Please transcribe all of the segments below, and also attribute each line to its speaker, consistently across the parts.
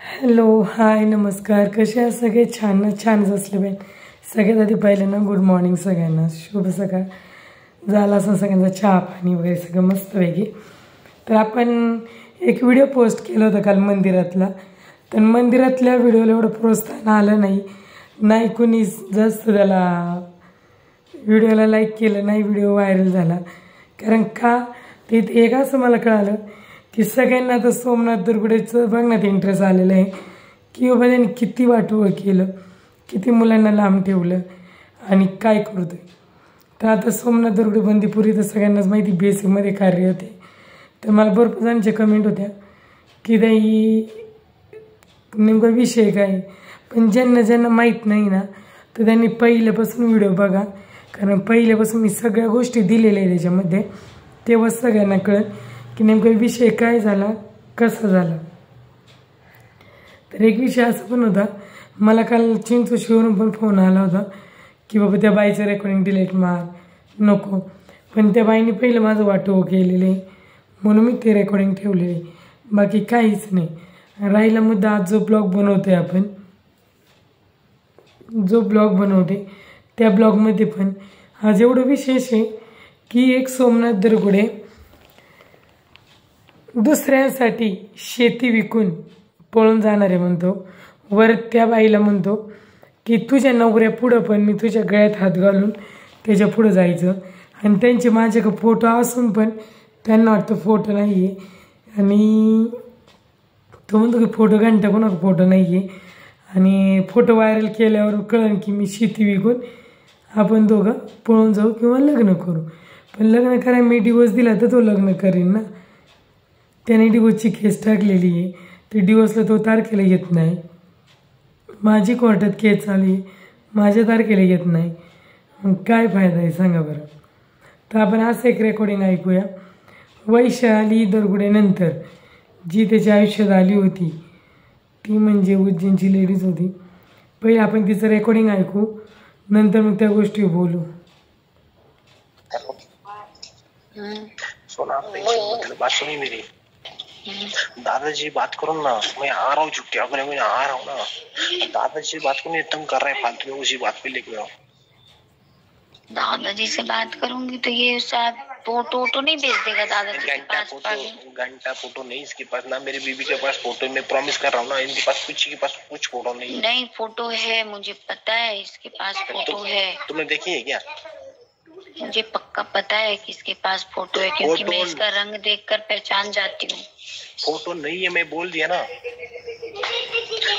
Speaker 1: Hello hi नमस्कार. कसे आहात सगळे? छानच असले पाहिजे. सगळ्यात आधी पहिल्यांदा गुड मॉर्निंग सगळ्यांना, शुभ सकाळ. झाला असं सगळ्यांचा चहा पाणी वगैरे सगळं मस्तपैकी. तर आपण एक व्हिडिओ पोस्ट केला होता काल मंदिरातला. तर मंदिरातल्या व्हिडिओला एवढं प्रोत्साहन आलं नाही कोणी जास्त त्याला व्हिडिओला लाईक केलं नाही, व्हिडिओ व्हायरल झाला. कारण का ते एक असं मला कळालं की सगळ्यांना आता सोमनाथ दुर्गुडेचं बघण्यात इंटरेस्ट आलेलं आहे की बाबा त्यांनी किती वाटोळं केलं, किती मुलांना लांब ठेवलं आणि काय करतोय. तर आता सोमनाथ दुर्गुडे बंदीपुरी तर सगळ्यांनाच माहिती बेसिकमध्ये कार्य होते. तर मला भरपूर जणांच्या कमेंट होत्या की ताई नेमका विषय काय. पण ज्यांना माहीत नाही ना तर त्यांनी पहिल्यापासून व्हिडिओ बघा, कारण पहिल्यापासून मी सगळ्या गोष्टी दिलेल्या आहे त्याच्यामध्ये. तेव्हा सगळ्यांना कळेल की नेमका विषय काय झाला, कसा झाला. तर एक विषय असा पण होता, मला काल चिंचोशीवरून पण फोन आला होता की बाबा त्या बाईचं रेकॉर्डिंग डिलीट मार नको. पण त्या बाईने पहिलं माझं वाटोळं केलेलं आहे म्हणून मी ते रेकॉर्डिंग ठेवलेली आहे, बाकी काहीच नाही. राहिला मुद्दा आज जो ब्लॉग बनवते आपण, जो ब्लॉग बनवते त्या ब्लॉगमध्ये पण आज एवढं विशेष आहे की एक सोमनाथ दुर्गुडे दुसऱ्यांसाठी शेती विकून पळून जाणार आहे म्हणतो. वर त्या बाईला म्हणतो की तुझ्या नवऱ्या पुढं पण मी तुझ्या गळ्यात हात घालून त्याच्या पुढं जायचं. आणि त्यांचे माझ्याकडे फोटो असून पण त्यांना वाटतं फोटो नाही आहे. आणि तो म्हणतो की फोटो घंटा कोणाला फोटो नाही आहे. आणि फोटो व्हायरल केल्यावर कळलं की मी शेती विकून आपण दोघं पळून जाऊ किंवा लग्न करू. पण लग्न करायला मी डिवोर्स दिला तर तो लग्न करीन ना. त्याने डिवोर्सची केस टाकलेली आहे. ते डिवोर्सला तो तारखेला येत नाही. माझी कोर्टात केस चालू आहे, माझ्या तारखेला येत नाही. मग काय फायदा आहे सांगा बरं. तर आपण असं एक रेकॉर्डिंग ऐकूया. वैशाली दुर्गुडेनंतर जी त्याच्या आयुष्यात आली होती ती म्हणजे उज्जैनची लेडीज होती. पहिले आपण तिचं रेकॉर्डिंग ऐकू, नंतर मग त्या गोष्टी बोलू.
Speaker 2: बात सुनी मेरी, दादाजी बात करो ना, मैं आ रहा हूँ छुट्टी, अगर मैं आ रहा हूँ ना, दादाजी बात को नहीं तंग कर रहे हैं फालतू में, उसी बात पे लेके आओ.
Speaker 3: दादाजी से बात करूंगी तो ये शायद फोटो नहीं भेज देगा दादाजी के पास.
Speaker 2: घंटा फोटो नहीं इसके पास, ना मेरी बीबी के पास फोटो. मैं प्रॉमिस कर रहा हूँ ना, इनके पास कुछ फोटो नहीं.
Speaker 3: नहीं फोटो है, मुझे पता है इसके पास फोटो है.
Speaker 2: तुमने देखी है क्या?
Speaker 3: मुझे पक्का पता है कि इसके पास फोटो है, क्योंकि मैं इसका रंग देखकर पहचान जाती हूँ.
Speaker 2: फोटो नहीं है, मैं बोल दिया ना.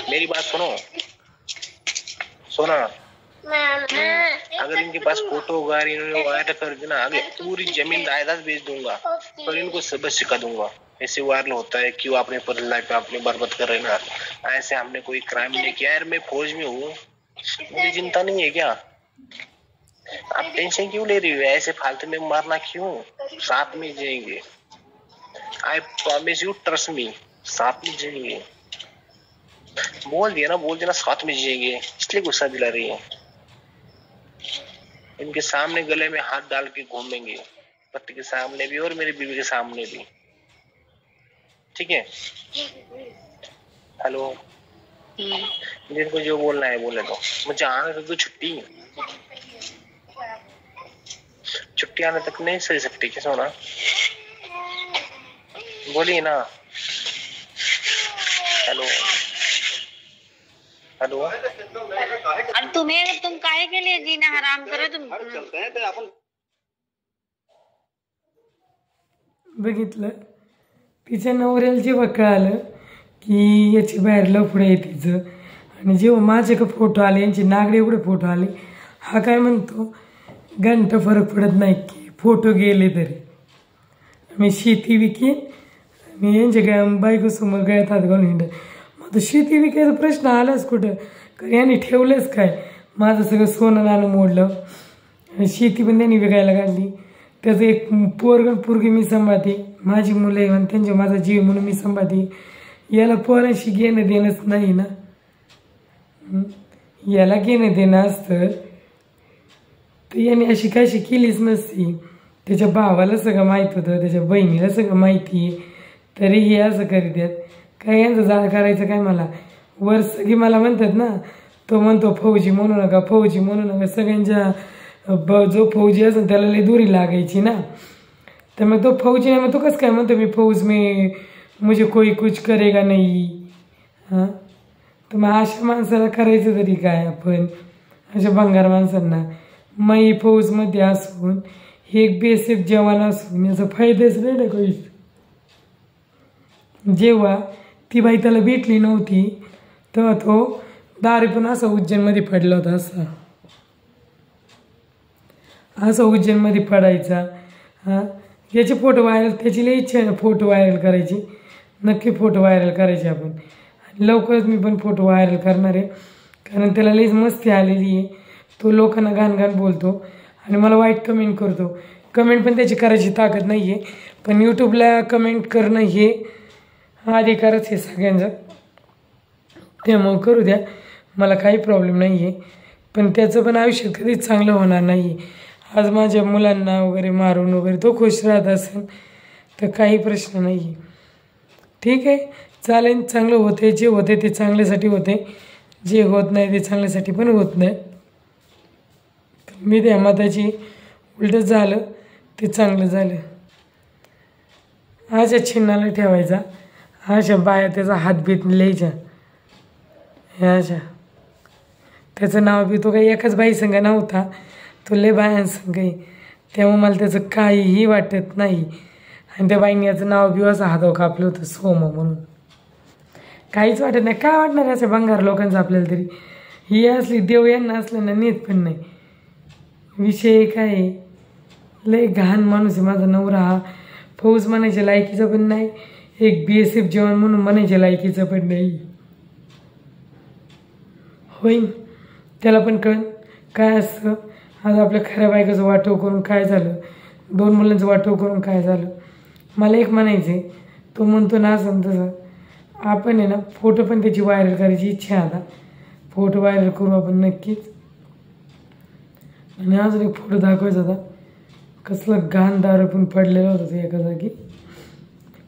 Speaker 2: मेरी बात सुनो सोना, अगर इनके पास फोटो होगा, इन्होंने वायरल कर देना, आगे पूरी जमीन जायदाद बेच दूंगा और इनको सबक सिखा दूंगा. ऐसे वायरल होता है, क्यों अपने पर्सनल लाइफ में अपनी बर्बाद कर रहे ना. ऐसे हमने कोई क्राइम नहीं किया यार, मैं फौज में हूँ, मुझे चिंता नहीं है क्या? आप टेंशन क्यों ले रही हो? ऐसे फालतू में मारना क्यों? साथ में जिएंगे, I promise you, trust me, साथ में जिएंगे. बोल दिया ना साथ में जिएंगे, इसलिए गुस्सा दिला रही है. इनके सामने गले में हाथ डाल के घूमेंगे, पति के सामने भी और मेरी बीवी के सामने भी. ठीक है? हेलो, जिनको जो बोलना है बोले दो. मुझे आने तो छुट्टी आने तक नहीं सह सकती क्या सोना? बोलिए ना. हेलो हेलो,
Speaker 3: और तुम काहे के लिए जीना हराम करे तुम?
Speaker 1: बघितलं, तिच्या नवऱ्याला जेव्हा कळालं की याची बाहेर लफडं आहे तिचं, आणि जेव्हा माझ्याकडे फोटो आले, यांचे नागडे एवढे फोटो आले, हा काय म्हणतो घंटा फरक पडत नाही की फोटो गेले तरी मी शेती विकेन आणि यांच्या बायकोसमोर गळ्यात हात घालून हिंड. मग तो शेती विकायचा प्रश्न आलाच कुठं, कारण यांनी ठेवलंच काय. माझं सगळं सोनं नाणं मोडलं, शेती पण त्यांनी विकायला काढली. त्याचं एक पोरगी मी सांभाळते, माझी मुलं आहे त्यांच्या माझा जीव म्हणून मी सांभाळते. याला पोरांशी घेणं देणंच नाही ना. याला घेणं देणं असतं तर याने अशी काशी केलीच नसती. त्याच्या भावाला सगळं माहीत होतं, त्याच्या बहिणीला सगळं माहिती आहे, तरी हे असं करीत आहेत. काय यांचं जाळ करायचं काय मला. वर सगळी मला म्हणतात ना, तो म्हणतो फौजी म्हणू नका, फौजी म्हणू नका. सगळ्यांच्या जो फौजी असेल त्याला लई दुरी लागायची ना. तर मग तो फौजी नाही, मग तो कसं काय म्हणतो मी फौज में मुझे कोई कुछ करेगा नाही. हां, तर मग अशा माणसाला करायचं तरी काय आपण, अशा भंगार माणसांना. मी फौजमध्ये असून हे एक BSF जवान असून याचा फायदाच नाही ना काहीच. जेव्हा ती बाई त्याला भेटली नव्हती तेव्हा तो दारी पण असा उज्जैनमध्ये पडला होता. असं उज्जैनमध्ये पडायचा. हां, याचे फोटो व्हायरल, त्याची लई इच्छा आहे ना फोटो व्हायरल करायची. नक्की फोटो व्हायरल करायचे आपण. लवकरच मी पण फोटो व्हायरल करणार आहे, कारण त्याला लईच मस्ती आलेली आहे. तो लोकांना घाण घाण बोलतो आणि मला वाईट कमेंट करतो. कमेंट पण त्याची करायची ताकद नाही आहे, पण यूट्यूबला कमेंट करणं हे अधिकारच आहे सगळ्यांचा. त्यामुळं करू द्या, मला काही प्रॉब्लेम नाही आहे. पण त्याचं पण आयुष्यात कधीच चांगलं होणार नाही. आज माझ्या मुलांना वगैरे मारून वगैरे तो खुश राहत असेल तर काही प्रश्न नाही आहे. ठीक आहे, चालेल. चांगलं होते, जे होते ते चांगल्यासाठी होते, जे होत नाही ते चांगल्यासाठी पण होत नाही. मी त्या मताची उलटच झालं ते चांगलं झालं. अशा चिन्हाला ठेवायचा, अशा बाया त्याचा हातबीत लिहायच्या ह्या अशा. त्याचं नाव बी तो काही एकाच बाई संग नव्हता, तो लय बायांसंग आहे. त्यामुळे मला त्याचं काहीही वाटत नाही. आणि त्या बाईंनी याचं नाव बी असं हातावर कापलं होतं, सोमो म्हणून. काहीच वाटत नाही. काय वाटणार असं भंगार लोकांचं आपल्याला तरी. ही असली देव यांना असलं ना नेत पण नाही. विषय काय आहे, लय घाण माणूस आहे माझा नवरा. हा फौज म्हणायच्या लायकीचं पण नाही, एक BSF जवान म्हणून म्हणायच्या लायकीचं पण नाही. होईन त्याला पण कळ काय असतं. आज आपल्या खऱ्या बायकाचं वाटव करून काय झालं, 2 मुलांचं वाटव करून काय झालं. मला एक म्हणायचं आहे, तो म्हणतो ना असं तसं. आपण आहे ना फोटो पण त्याची व्हायरल करायची इच्छा आहे. आता फोटो व्हायरल करू आपण नक्कीच. आणि अजून एक फोटो दाखवायचा होता, कसलं घाण दारू पण पडलेलं होतं ते एका जागी.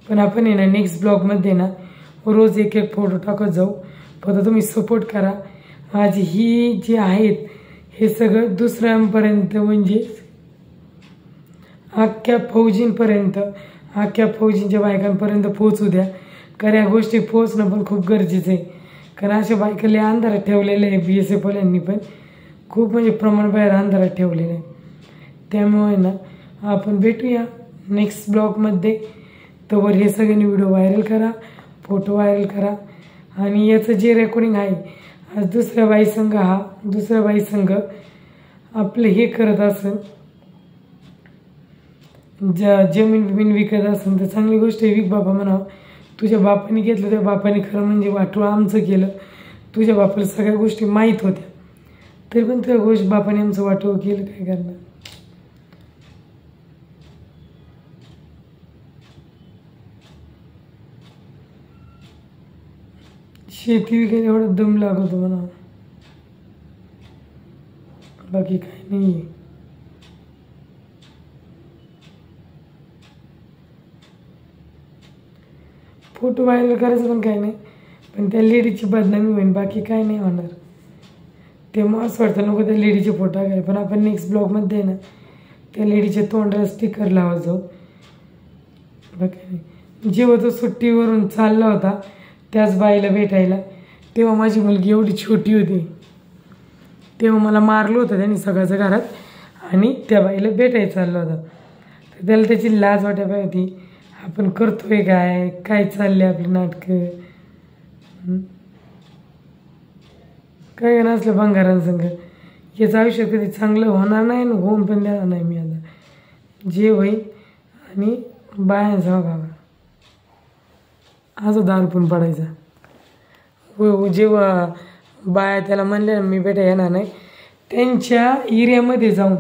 Speaker 1: पण आपण आहे ना नेक्स्ट ब्लॉगमध्ये ना रोज एक एक फोटो टाकत जाऊ. फक्त तुम्ही सपोर्ट करा. आज ही जी आहेत हे सगळं दुसऱ्यांपर्यंत, म्हणजे अख्ख्या फौजींपर्यंत, अख्ख्या फौजींच्या बायकांपर्यंत पोहोचू द्या. कारण या गोष्टी पोहोचणं पण खूप गरजेचं आहे. कारण अशा बायकाला अंधारात ठेवलेलं आहे BSFवाल्यांनी पण खूप, म्हणजे प्रमाणबाहेर अंधारात ठेवलेलं आहे. त्यामुळे ना आपण भेटूया नेक्स्ट ब्लॉगमध्ये. तोवर हे सगळ्यांनी व्हिडिओ व्हायरल करा, फोटो व्हायरल करा. आणि याचं जे रेकॉर्डिंग आहे, आज दुसऱ्या बाई संघ आपलं हे करत असेल, जमीन बिमीन विकत असेल तर चांगली गोष्ट आहे. विक बाबा म्हणावं. तुझ्या बापाने घेतलं, त्या बापाने खरं म्हणजे वाटोळं आमचं केलं. तुझ्या बापाला सगळ्या गोष्टी माहीत होत्या, तरी पण त्या गोष्ट बापाने आमचं वाटोळं केलं. काय करणार. शेती विकायला एवढा दम लागतो म्हणा, बाकी काही नाही आहे. फोटो व्हायरल करायचं पण काही नाही, पण त्या लेडीची बदनामी होईल, बाकी काय नाही होणार. तेव्हा असं वाटतं नको त्या लेडीचे फोटो टाकायला. पण आपण नेक्स्ट ब्लॉगमध्ये ना त्या लेडीच्या तोंडाला स्टिकर लावत जाऊ. बाकी नाही. जेव्हा तो सुट्टीवरून चालला होता त्याच बाईला भेटायला, तेव्हा माझी मुलगी एवढी छोटी होती. तेव्हा मला मारलं होतं त्यांनी सगळ्याच्या घरात, आणि त्या बाईला भेटायला चाललं होतं. तर त्याला त्याची लाज वाटायला पाहिजे होती. आपण करतोय काय चालले आपली नाटकं. काय नसलं भंगारांसंग. याचं आयुष्य कधी चांगलं होणार नाही आणि होऊन पण देणार नाही मी. आता जे होईल आणि बायांचा बघा असं दारू पण पडायचा. जेव्हा बाया त्याला म्हणले ना मी भेटा येणार नाही, त्यांच्या एरियामध्ये जाऊन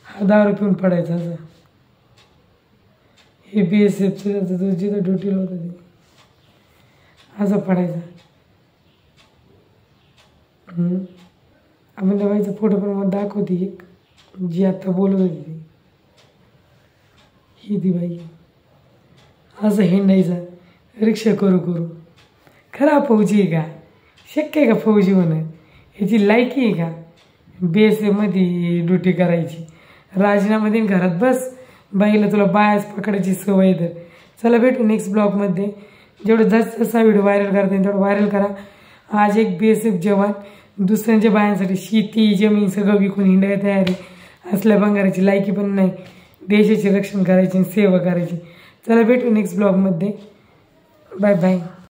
Speaker 1: हा दारू पिऊन पडायचा. असं हे BSFचं जिथं ड्युटीला होतं ते असं पडायचं. आपण त्या बाईचा फोटो पण मला दाखवते एक, जी आत्ता बोलत होती ती, ही ती बाई. असं हिंडायचा रिक्षा करू. खरा फौजी आहे का? शक्य आहे का फौजी होणं? ह्याची लायकी आहे का BSF मध्ये ड्युटी करायची? राजीनामा देईन घरात बस, बाईला तुला बायाच पकडायची सवय. तर चला भेटू नेक्स्ट ब्लॉगमध्ये. जेवढं जास्त जसा व्हिडिओ व्हायरल करता येईल तेवढं व्हायरल करा. आज एक BSF जवान दुसऱ्यांच्या बायांसाठी शेती जमीन सगळं विकून हिंडायला तयार आहे. असल्या भंगाराची लायकी पण नाही. देशाचे रक्षण करायचे, सेवा करायची. चला भेटू नेक्स्ट ब्लॉगमध्ये. Bye bye.